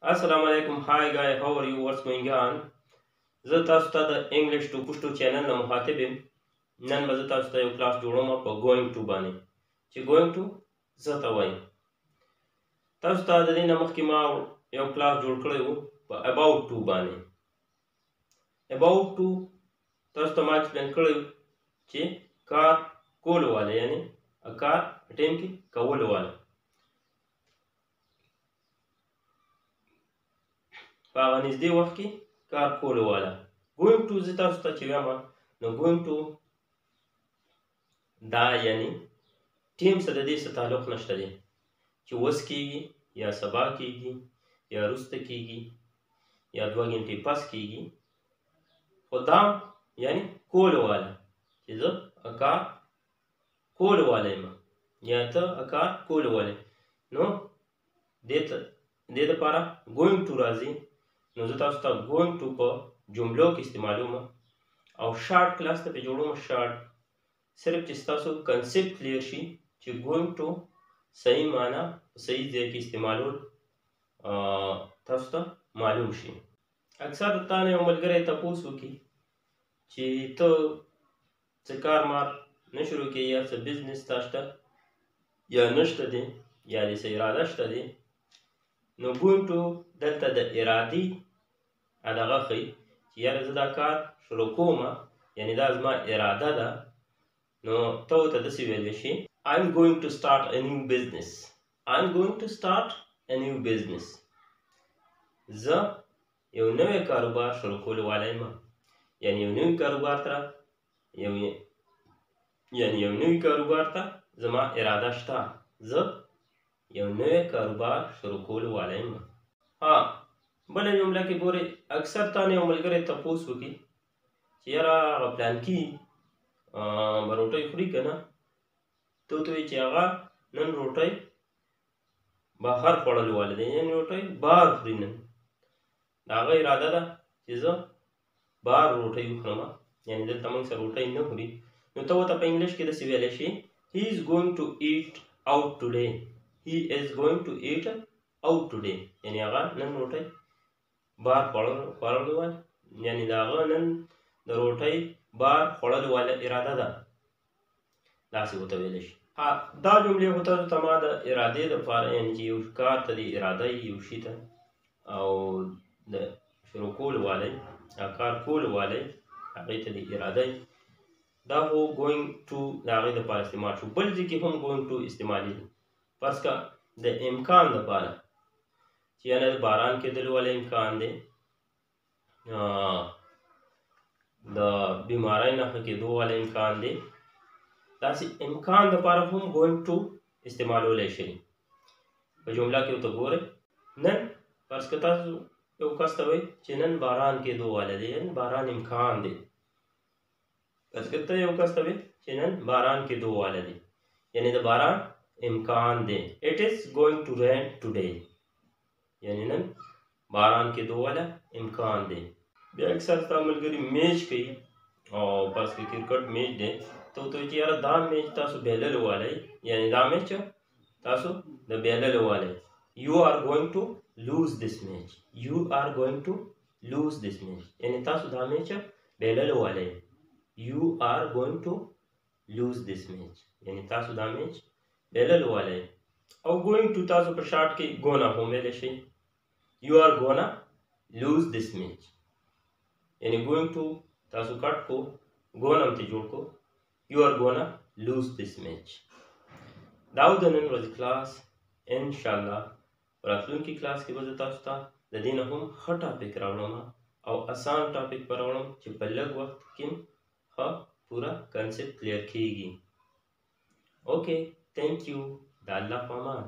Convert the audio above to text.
Assalamu alaikum. Hi guys, how are you? What's going on? زه تاسو ته د انګلیش ټو پښتو چینل نه مخاطب یم. نن به زه تاسو ته یو کلاس جوړوم په going to باندې چې going to څه ته وایي. تاسو ته د دې نه مخکې ما یو کلاس جوړ کړی و په about to باندې. about to تاسو ته ما ایکسپلین کړی و چې کار کولو والا یعنی کار ټیم کې کولو والا په هغه نږدې وخت کې کار کولو والا. going to زه تاسو ته چې وایم نو going to دا یعنی ټیم سره د دې څه تعلق نشته دی چې اوس کېږي یا سبا کېږي یا وروسته کېږي یا 2 غنټې پس کېږي، خو دا یعنی کولو والا چې زه کار کولو والا یم یا ته کار کولو والا نو دې دپاره going to راځي. نو زه تاسو ته going to په جملو کې استعمالوم او شارټ کلاس ته پې جوړوم. شارټ صرف چې ستاسو کنسپټ کلیر شي چې going to صحیح معنا صحیح ځای کې استعمالول تاسو ته معلوم شي. اکثر تا نه یو ملګری تپوس وکړي چې ته څه کار مار نه شروع کوې یا څه بزنس تا شته یا نشته دی یا دې څه اراده شته دی، نو going to دلته د ارادې دغه ښیي چې یاره زه دا کار شروع کوم یعنی دا زما اراده ده. نو ته ورته داسې ویلی شي I'm going to start a new business. I'm going to start a new business. زه یو نوی کاروبار شروع کولو والا یم یعنی یو نوی کاروبار ته زما اراده شته. زه یو نوی کاروبار شروع کولو والا یم. ها بله جمله کې ګورئ اکثر تا نه یو ملګری تپوس وکړي چې یاره هغه پلانکي به روټۍ خوري که نه، ته ورته وایي چې هغه نن روټۍ بهر خوړلو والا دی یعنې روټۍ بهر خوري نن. د هغه اراده ده چې زه بهر روټۍ وخورم یعنې دلته موږ سره روټۍ نه خوري. نو ته ورته په انګلیش کې داسې ویلی شي He is going to eat out today. He is going to eat out today. یعنې هغه نن روټۍ بار خوړلو والا یعنې د هغه نن د روټۍ بار خوړلو والا اراده ده، داسې ورته ویلی شي. دا جملې خو تاسو ته ما د ارادې دپاره یعنې چې یو کار ته د اراده یو شي ته او د شروع کولو والی کار کولو والی هغې ته د اراده دا خو going to د هغې دپاره استعمال شو. بل ځای کې هم going to استعمالېږي. فرض که د امکان دپاره چې یعنې د باران کېدلو والا امکان دی، د بیمارۍ نه ښه کېدو والا امکان دی، داسې امکان دپاره هم going to استعمالولی شئ. په جمله کې ورته ګورئ نن فرض که تاسو یو کس ته وایئ چې نن باران کېدو والا دی یعنې باران امکان دی. فرض که ته یو کس ته وایئ چې نن باران کېدو والا دی یعنې د باران امکان دی. It is going to rain today یعنې نن باران کېدو والا امکان دی. بیا اکثر ستا ملګري میچ کوي او فرض که کرکټ میچ دی، ته ورته وایي چې یاره دا میچ تاسو بایللو والا یعنې دا میچ تاسو د بایللو والا You are going to lose this match. You are going to lose this match یعنې تاسو دا میچ بایللو والا You are going to lose this match یعنې تاسو دا میچ بایللو والا او going to تاسو په شارټ کې ګونه هم ویلی شئ. You are gonna lose this match یعنې going to تاسو کټ کو ګونه هم ترې جوړ کو You are gonna lose this match. دا و د نن ورځې کلاس. انشاءالله راتلونکي کلاس کې به زه تاسو ته د دې نه هم ښه ټاپک راوړم او اسان ټاپک به راوړم چې په لږ وخت کې ښه پوره کنسپټ کلیر کېږي. اوکې تھینک یو. د الله په امان.